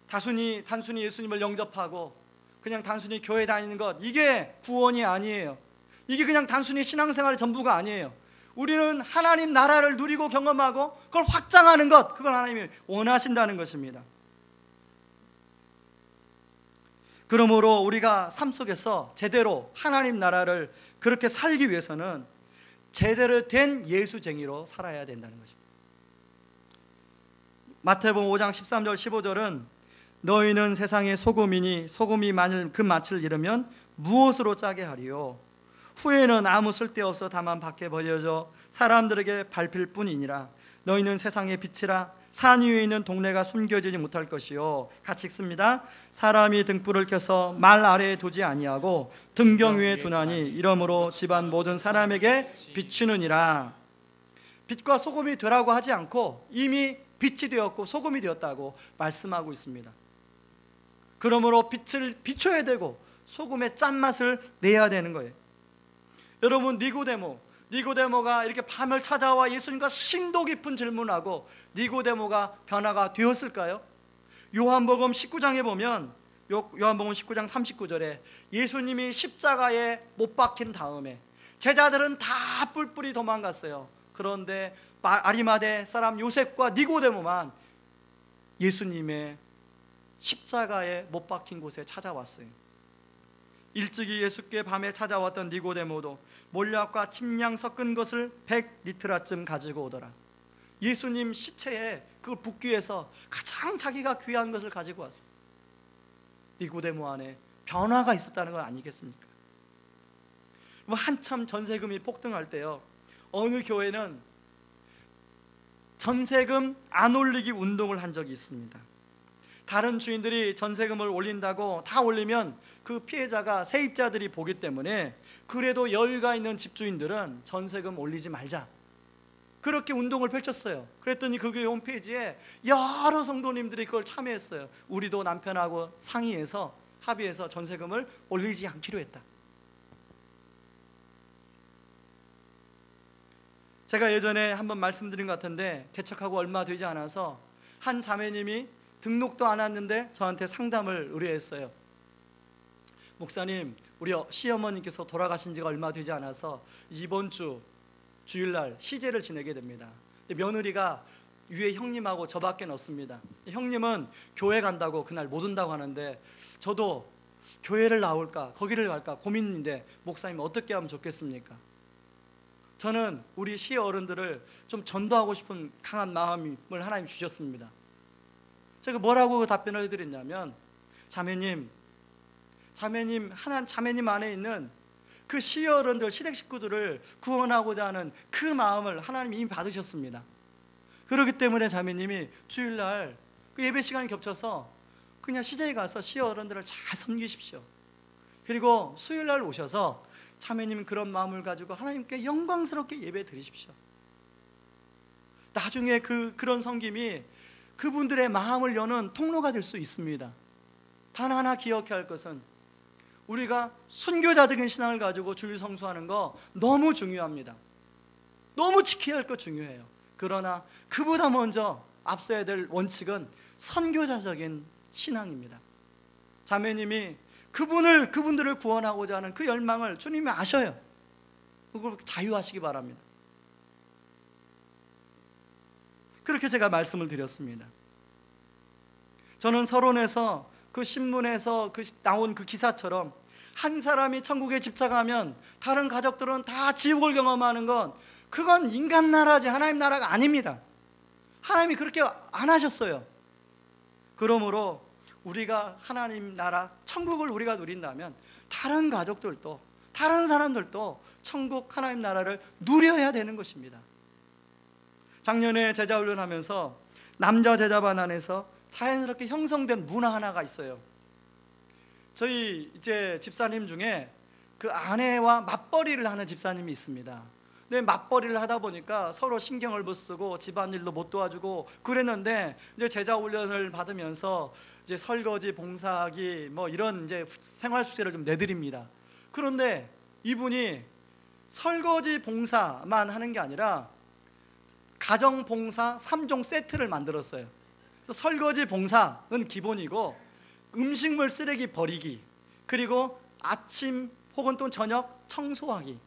단순히 예수님을 영접하고 그냥 단순히 교회 다니는 것, 이게 구원이 아니에요. 이게 그냥 단순히 신앙생활의 전부가 아니에요. 우리는 하나님 나라를 누리고 경험하고 그걸 확장하는 것, 그걸 하나님이 원하신다는 것입니다. 그러므로 우리가 삶 속에서 제대로 하나님 나라를 그렇게 살기 위해서는 제대로 된 예수쟁이로 살아야 된다는 것입니다. 마태복음 5장 13절 15절은 너희는 세상의 소금이니 소금이 만일 그 맛을 잃으면 무엇으로 짜게 하리요? 후에는 아무 쓸데없어 다만 밖에 버려져 사람들에게 밟힐 뿐이니라. 너희는 세상의 빛이라. 산 위에 있는 동네가 숨겨지지 못할 것이요. 같이 읽습니다. 사람이 등불을 켜서 말 아래에 두지 아니하고 등경 위에 두나니 이러므로 집안 모든 사람에게 비추느니라. 빛과 소금이 되라고 하지 않고 이미 빛이 되었고 소금이 되었다고 말씀하고 있습니다. 그러므로 빛을 비춰야 되고 소금의 짠맛을 내야 되는 거예요. 여러분, 니고데모가 이렇게 밤을 찾아와 예수님과 심도 깊은 질문하고 니고데모가 변화가 되었을까요? 요한복음 19장에 보면 요한복음 19장 39절에 예수님이 십자가에 못 박힌 다음에 제자들은 다 뿔뿔이 도망갔어요. 그런데 아리마대 사람 요셉과 니고데모만 예수님의 십자가에 못 박힌 곳에 찾아왔어요. 일찍이 예수께 밤에 찾아왔던 니고데모도 몰약과 침량 섞은 것을 100리트라쯤 가지고 오더라. 예수님 시체에 그걸 붓기 위해서 가장 자기가 귀한 것을 가지고 왔어요. 니고데모 안에 변화가 있었다는 건 아니겠습니까? 한참 전세금이 폭등할 때요, 어느 교회는 전세금 안 올리기 운동을 한 적이 있습니다. 다른 주인들이 전세금을 올린다고 다 올리면 그 피해자가 세입자들이 보기 때문에 그래도 여유가 있는 집주인들은 전세금 올리지 말자, 그렇게 운동을 펼쳤어요. 그랬더니 그 교회 홈페이지에 여러 성도님들이 그걸 참여했어요. 우리도 남편하고 상의해서 합의해서 전세금을 올리지 않기로 했다. 제가 예전에 한번 말씀드린 것 같은데 개척하고 얼마 되지 않아서 한 자매님이 등록도 안 왔는데 저한테 상담을 의뢰했어요. 목사님, 우리 시어머니께서 돌아가신 지가 얼마 되지 않아서 이번 주 주일날 시제를 지내게 됩니다. 근데 며느리가 위에 형님하고 저밖에 없습니다. 형님은 교회 간다고 그날 못 온다고 하는데 저도 교회를 나올까 거기를 갈까 고민인데 목사님 어떻게 하면 좋겠습니까? 저는 우리 시어른들을 좀 전도하고 싶은 강한 마음을 하나님 주셨습니다. 제가 뭐라고 답변을 해드렸냐면, 자매님 안에 있는 그 시어른들, 시댁 식구들을 구원하고자 하는 그 마음을 하나님이 이미 받으셨습니다. 그렇기 때문에 자매님이 주일날 그 예배 시간이 겹쳐서 그냥 시댁에 가서 시어른들을 잘 섬기십시오. 그리고 수요일날 오셔서 자매님 그런 마음을 가지고 하나님께 영광스럽게 예배 드리십시오. 나중에 그런 섬김이 그분들의 마음을 여는 통로가 될 수 있습니다. 단 하나 기억해야 할 것은 우리가 순교자적인 신앙을 가지고 주일 성수하는 거 너무 중요합니다. 너무 지켜야 할 거 중요해요. 그러나 그보다 먼저 앞서야 될 원칙은 선교자적인 신앙입니다. 자매님이 그분들을 구원하고자 하는 그 열망을 주님이 아셔요. 그걸 자유하시기 바랍니다. 그렇게 제가 말씀을 드렸습니다. 저는 서론에서 그 신문에서 나온 그 기사처럼 한 사람이 천국에 집착하면 다른 가족들은 다 지옥을 경험하는 건 그건 인간 나라지 하나님 나라가 아닙니다. 하나님이 그렇게 안 하셨어요. 그러므로 우리가 하나님 나라 천국을 우리가 누린다면 다른 가족들도 다른 사람들도 천국 하나님 나라를 누려야 되는 것입니다. 작년에 제자훈련하면서 남자 제자반 안에서 자연스럽게 형성된 문화 하나가 있어요. 저희 이제 집사님 중에 그 아내와 맞벌이를 하는 집사님이 있습니다. 근데 맞벌이를 하다 보니까 서로 신경을 못 쓰고 집안일도 못 도와주고 그랬는데, 이제 제자 훈련을 받으면서 이제 설거지, 봉사하기 뭐 이런 이제 생활 숙제를 좀 내드립니다. 그런데 이분이 설거지 봉사만 하는 게 아니라 가정 봉사 3종 세트를 만들었어요. 그래서 설거지 봉사는 기본이고, 음식물 쓰레기 버리기, 그리고 아침 혹은 또 저녁 청소하기.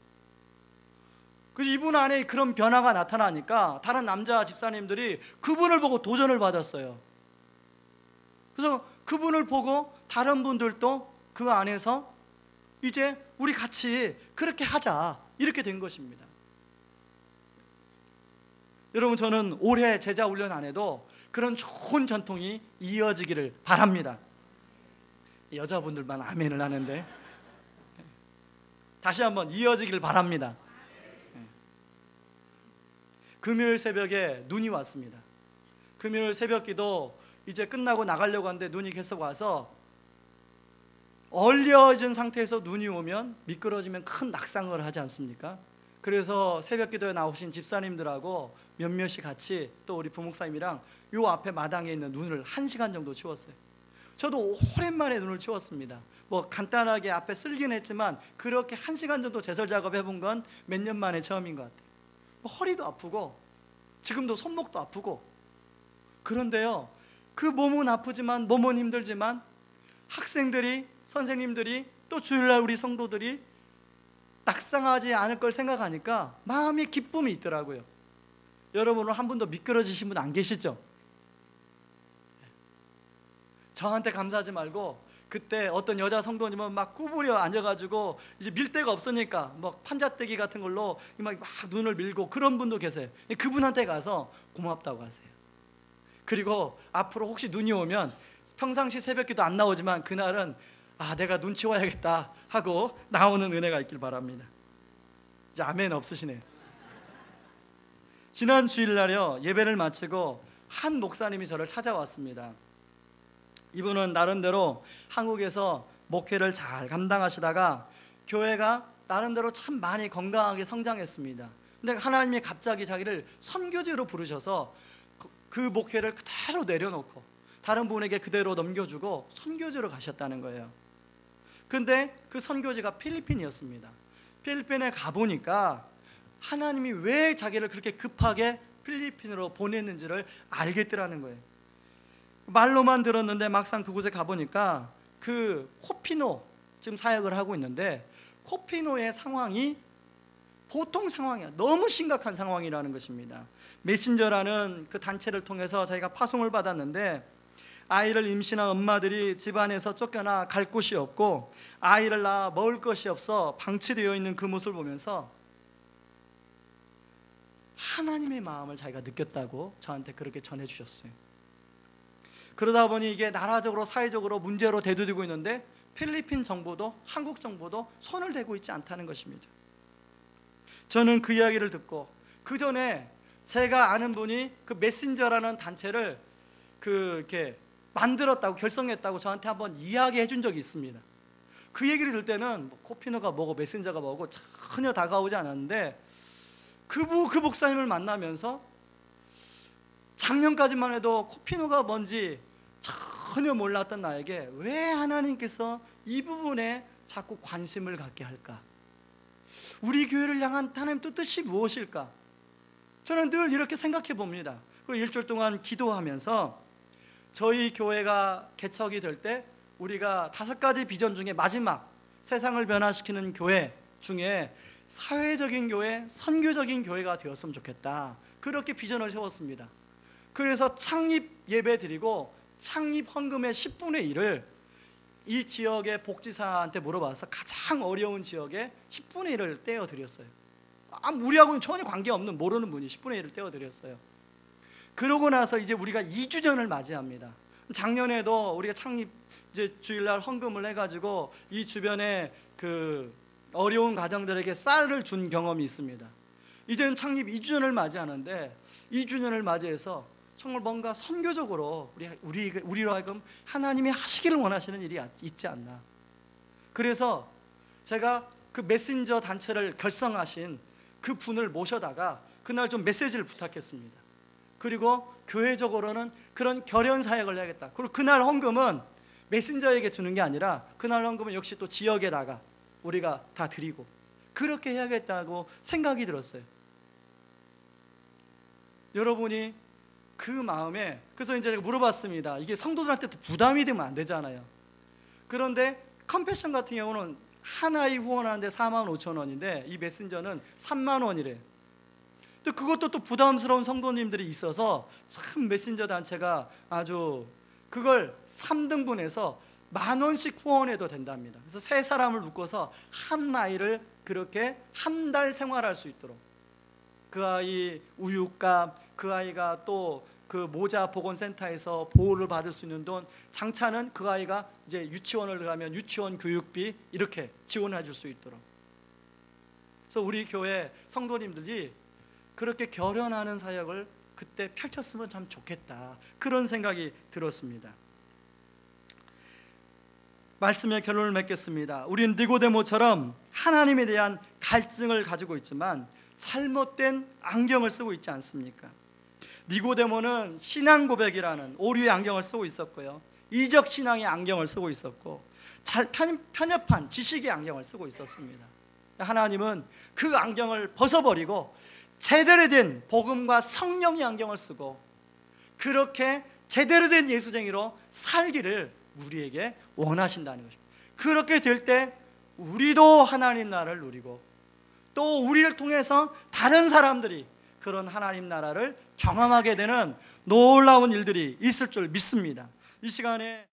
그래서 이분 안에 그런 변화가 나타나니까 다른 남자 집사님들이 그분을 보고 도전을 받았어요. 그래서 그분을 보고 다른 분들도 그 안에서 이제 우리 같이 그렇게 하자, 이렇게 된 것입니다. 여러분, 저는 올해 제자 훈련 안에도 그런 좋은 전통이 이어지기를 바랍니다. 여자분들만 아멘을 하는데, 다시 한번 이어지기를 바랍니다. 금요일 새벽에 눈이 왔습니다. 금요일 새벽기도 이제 끝나고 나가려고 하는데 눈이 계속 와서, 얼려진 상태에서 눈이 오면 미끄러지면 큰 낙상을 하지 않습니까? 그래서 새벽기도에 나오신 집사님들하고 몇몇이 같이 또 우리 부목사님이랑 요 앞에 마당에 있는 눈을 1시간 정도 치웠어요. 저도 오랜만에 눈을 치웠습니다. 뭐 간단하게 앞에 쓸긴 했지만 그렇게 1시간 정도 제설 작업해본 건 몇 년 만에 처음인 것 같아요. 허리도 아프고 지금도 손목도 아프고 그런데요, 그 몸은 아프지만, 몸은 힘들지만 학생들이, 선생님들이, 또 주일날 우리 성도들이 낙상하지 않을 걸 생각하니까 마음에 기쁨이 있더라고요. 여러분은 한 분도 미끄러지신 분 안 계시죠? 저한테 감사하지 말고, 그때 어떤 여자 성도님은 막 구부려 앉아가지고 이제 밀 데가 없으니까 뭐 판자떼기 같은 걸로 막 눈을 밀고 그런 분도 계세요. 그분한테 가서 고맙다고 하세요. 그리고 앞으로 혹시 눈이 오면 평상시 새벽기도 안 나오지만 그날은 내가 눈 치워야겠다 하고 나오는 은혜가 있길 바랍니다. 이제 아멘 없으시네요. 지난 주일날요, 예배를 마치고 한 목사님이 저를 찾아왔습니다. 이분은 나름대로 한국에서 목회를 잘 감당하시다가 교회가 나름대로 참 많이 건강하게 성장했습니다. 근데 하나님이 갑자기 자기를 선교지로 부르셔서 그 목회를 그대로 내려놓고 다른 분에게 그대로 넘겨주고 선교지로 가셨다는 거예요. 근데 그 선교지가 필리핀이었습니다. 필리핀에 가보니까 하나님이 왜 자기를 그렇게 급하게 필리핀으로 보냈는지를 알겠더라는 거예요. 말로만 들었는데 막상 그곳에 가보니까 그 코피노 지금 사역을 하고 있는데, 코피노의 상황이 보통 상황이야. 너무 심각한 상황이라는 것입니다. 메신저라는 그 단체를 통해서 자기가 파송을 받았는데, 아이를 임신한 엄마들이 집안에서 쫓겨나 갈 곳이 없고 아이를 낳아 먹을 것이 없어 방치되어 있는 그 모습을 보면서 하나님의 마음을 자기가 느꼈다고 저한테 그렇게 전해주셨어요. 그러다 보니 이게 나라적으로 사회적으로 문제로 대두되고 있는데 필리핀 정부도 한국 정부도 손을 대고 있지 않다는 것입니다. 저는 그 이야기를 듣고, 그 전에 제가 아는 분이 그 메신저라는 단체를 이렇게 만들었다고, 결성했다고 저한테 한번 이야기해 준 적이 있습니다. 그 얘기를 들 때는 코피노가 뭐고 메신저가 뭐고 전혀 다가오지 않았는데, 그 목사님을 만나면서 작년까지만 해도 코피노가 뭔지 전혀 몰랐던 나에게 왜 하나님께서 이 부분에 자꾸 관심을 갖게 할까? 우리 교회를 향한 하나님 뜻이 무엇일까? 저는 늘 이렇게 생각해 봅니다. 그리고 일주일 동안 기도하면서 저희 교회가 개척이 될 때 우리가 5가지 비전 중에 마지막, 세상을 변화시키는 교회 중에 사회적인 교회, 선교적인 교회가 되었으면 좋겠다, 그렇게 비전을 세웠습니다. 그래서 창립 예배 드리고 창립 헌금의 10분의 1을 이 지역의 복지사한테 물어봐서 가장 어려운 지역에 10분의 1을 떼어 드렸어요. 우리하고는 전혀 관계없는 모르는 분이 10분의 1을 떼어 드렸어요. 그러고 나서 이제 우리가 2주년을 맞이합니다. 작년에도 우리가 창립 이제 주일날 헌금을 해가지고 이 주변에 그 어려운 가정들에게 쌀을 준 경험이 있습니다. 이제는 창립 2주년을 맞이하는데 2주년을 맞이해서 정말 뭔가 선교적으로 우리로 하여금 하나님이 하시기를 원하시는 일이 있지 않나. 그래서 제가 그 메신저 단체를 결성하신 그 분을 모셔다가 그날 좀 메시지를 부탁했습니다. 그리고 교회적으로는 그런 결연 사역을 해야겠다. 그리고 그날 헌금은 메신저에게 주는 게 아니라 그날 헌금은 역시 또 지역에다가 우리가 다 드리고 그렇게 해야겠다고 생각이 들었어요. 여러분이 그 마음에, 그래서 이제 제가 물어봤습니다. 이게 성도들한테 또 부담이 되면 안 되잖아요. 그런데 컴패션 같은 경우는 하나의 후원하는데 45,000원인데 이 메신저는 3만 원이래. 또 그것도 또 부담스러운 성도님들이 있어서 참 메신저 단체가 아주 그걸 3등분해서 10,000원씩 후원해도 된답니다. 그래서 세 사람을 묶어서 한 아이를 그렇게 한 달 생활할 수 있도록, 그 아이 우유값, 그 아이가 또 그 모자 보건센터에서 보호를 받을 수 있는 돈, 장차는 그 아이가 이제 유치원을 가면 유치원 교육비 이렇게 지원해 줄 수 있도록. 그래서 우리 교회 성도님들이 그렇게 결연하는 사역을 그때 펼쳤으면 참 좋겠다, 그런 생각이 들었습니다. 말씀의 결론을 맺겠습니다. 우리는 니고데모처럼 하나님에 대한 갈증을 가지고 있지만 잘못된 안경을 쓰고 있지 않습니까? 니고데모는 신앙 고백이라는 오류의 안경을 쓰고 있었고요, 이적 신앙의 안경을 쓰고 있었고, 편협한 지식의 안경을 쓰고 있었습니다. 하나님은 그 안경을 벗어버리고 제대로 된 복음과 성령의 안경을 쓰고 그렇게 제대로 된 예수쟁이로 살기를 우리에게 원하신다는 것입니다. 그렇게 될 때 우리도 하나님 나라를 누리고 또 우리를 통해서 다른 사람들이 그런 하나님 나라를 경험하게 되는 놀라운 일들이 있을 줄 믿습니다. 이 시간에